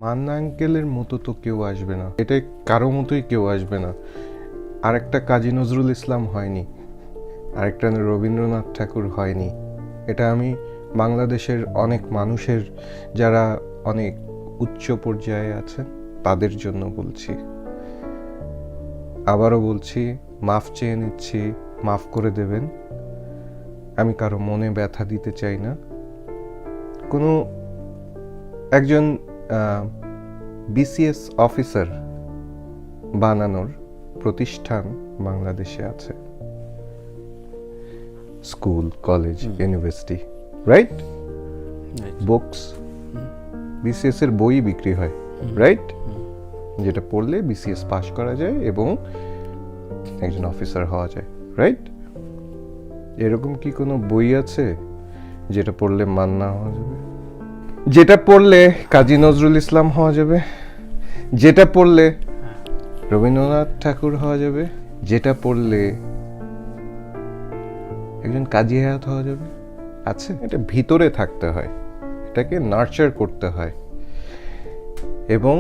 মান্না আঙ্কেলের মতো তো কেউ আসবে না, এটা কারো মতোই কেউ আসবে না। আরেকটা কাজী নজরুল ইসলাম হয়নি, আরেকটা রবীন্দ্রনাথ ঠাকুর হয়নি। এটা আমি বাংলাদেশের অনেক মানুষের, যারা অনেক উচ্চ পর্যায়ে আছেন, তাদের জন্য বলছি। আবারও বলছি, মাফ চেয়ে নিচ্ছি, মাফ করে দেবেন। আমি কারো মনে ব্যথা দিতে চাই না। কোনো একজন বিসিএস অফিসার বানানোর প্রতিষ্ঠান বাংলাদেশে আছে, school, college, university, right? Books, BCS এর বই বিক্রি হয়, রাইট? যেটা পড়লে বিসিএস পাস করা যায় এবং একজন অফিসার হওয়া যায়, রাইট? এরকম কি কোনো বই আছে যেটা পড়লে মান্না হওয়া যাবে, যেটা পড়লে কাজী নজরুল ইসলাম হওয়া যাবে, যেটা পড়লে রবীন্দ্রনাথ ঠাকুর হওয়া যাবে, যেটা পড়লে একজন কাজী হায়াত হওয়া যাবে? আছে? এটা ভিতরে থাকতে হয়, এটাকে নার্চার করতে হয় এবং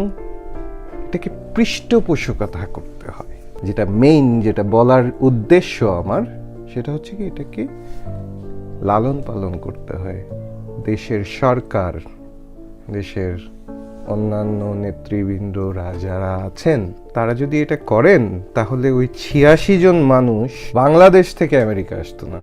এটাকে পৃষ্ঠপোষকতা করতে হয়। যেটা মেইন, যেটা বলার উদ্দেশ্য আমার, সেটা হচ্ছে কি, এটাকে লালন পালন করতে হয়। দেশের সরকার, দেশের অন্যান্য নেতৃবৃন্দরা যারা আছেন, তারা যদি এটা করেন, তাহলে ওই ৮৬ জন মানুষ বাংলাদেশ থেকে আমেরিকা আসতো না।